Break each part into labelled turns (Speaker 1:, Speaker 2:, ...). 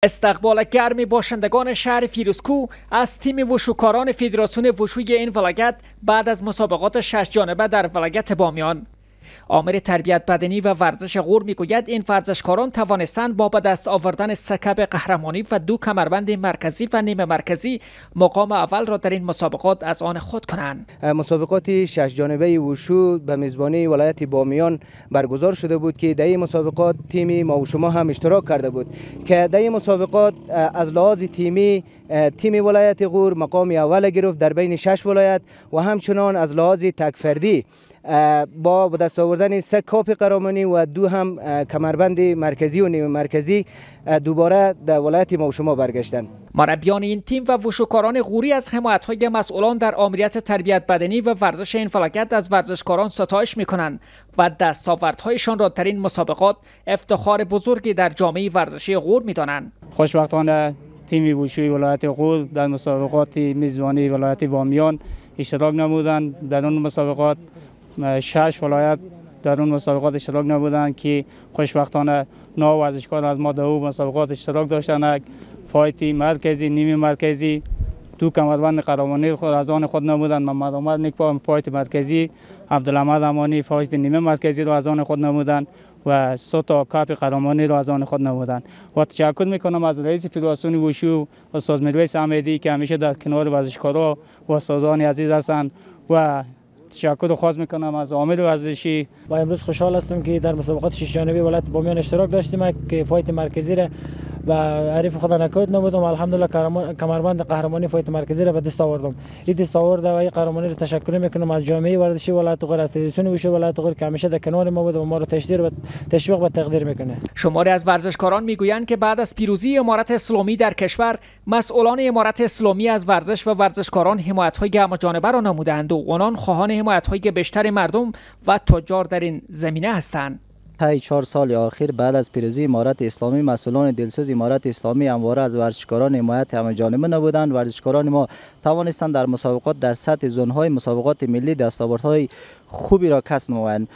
Speaker 1: استقبال گرم باشندگان شهر فیروزکو از تیم وشوکاران فدراسیون وشوی این ولایت بعد از مسابقات 6 جانبه در ولایت بامیان. آمر تربیت بدنی و ورزش غور میگوید این ورزشکاران توانستند با به دست آوردن 3 کپ قهرمانی و 2 کمربند مرکزی و نیمه مرکزی مقام اول را در این مسابقات از آن خود کنند.
Speaker 2: مسابقات 6 جانبه وشو به میزبانی ولایت بامیان برگزار شده بود که در این مسابقات تیم ما و شما هم اشتراک کرده بود که در این مسابقات از لحاظ تیمی تیم ولایت غور مقام اول گرفت در بین 6 ولایت و همچنان از لحاظ تک فردی با دست آوردن 3 کاپ قهرمانی و 2 هم کمربند مرکزی و نیمه مرکزی دوباره در ولایت ما و شما برگشتند.
Speaker 1: مربیان این تیم و وشوکاران غوری از حمایت‌های مسئولان در آمریت تربیت بدنی و ورزش این فلکت از ورزشکاران ستایش می‌کنند و دستاوردهایشان را در این مسابقات افتخار بزرگی در جامعه ورزشی غور می‌دانند.
Speaker 3: خوشبختانه تیم وشوی ولایت غور در مسابقات میزبانی ولایت بامیان اشتراک نمودند. در اون مسابقات 6 ولایت در اون مسابقات اشتراک نبودند که خوشبختانه 9 ورزشکار از ما در اون مسابقات اشتراک داشتند. فایت مرکزی، نیمه مرکزی، 2 کمربند قهرمانی خود از آن خود نمودند. محمد عمر نیکپا فایت مرکزی، عبدالحمد امانی فایت نیمه مرکزی را از آن خود نمودند و 3 تا کاپ قهرمانی را از آن خود نمودند. و تشکر میکنم از رئیس فدراسیون وشو استاد میرویس احمدی که همیشه در کنار ورزشکارا و استادان عزیز هستند و تشکر خاص میکنم از عامل ورزشی.
Speaker 4: و امروز خوشحال هستم که در مسابقات 6 جانبه ولایت بامیان اشتراک داشتیم که فایت مرکزی را و حریف خود نکرد نبودم. الحمدلله کمربند قهرمانی فایت مرکزی را به دست آوردم. این دست آورده و این قهرمانی را تشکر میکنم از جامعه ورزشی ولایت غور، از فدراسیون وشو ولایت غور که همیشه در کنار ما بود و ما را تشویق و تقدیر میکنه.
Speaker 1: شماری از ورزشکاران میگویند که بعد از پیروزی امارت اسلامی در کشور، مسئولان امارت اسلامی از ورزش و ورزشکاران حمایت‌های همه‌جانبه را نمودند و آنان خواهان حمایت‌های بیشتر مردم و تجار در این زمینه هستند.
Speaker 5: طی 4 سال اخیر بعد از پیروزی امارت اسلامی، مسئولان دلسوز امارت اسلامی همواره از ورزشکاران حمایت همه‌جانبه نبودند. ورزشکاران ما توانستند در مسابقات در سطح زون‌های مسابقات ملی دستاوردهای خوبی را کسب نمایند.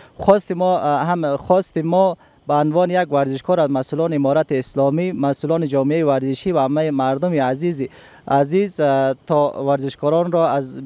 Speaker 5: خواست ما به عنوان یک ورزشکار از مسئولان امارت اسلامی، مسئولان جامعه ورزشی و همه مردم عزیز تا ورزشکاران را از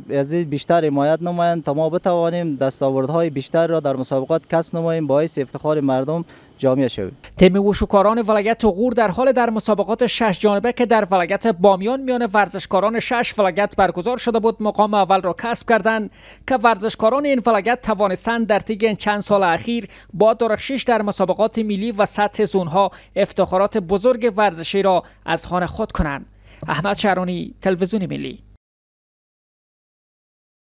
Speaker 5: بیشتر حمایت نمایند تا ما بتوانیم دستاوردهای بیشتر را در مسابقات کسب نماییم، باعث افتخار مردم جامعه شویم.
Speaker 1: تیم وشوکاران ولایت غور در حال در مسابقات 6 جانبه که در ولایت بامیان میان ورزشکاران 6 ولایت برگزار شده بود مقام اول را کسب کردند که ورزشکاران این ولایت توانستند در طی این چند سال اخیر با درخشش در مسابقات ملی و سطح زونها افتخارات بزرگ ورزشی را از آن خود کنند. احمد شهرانی، تلویزیون ملی.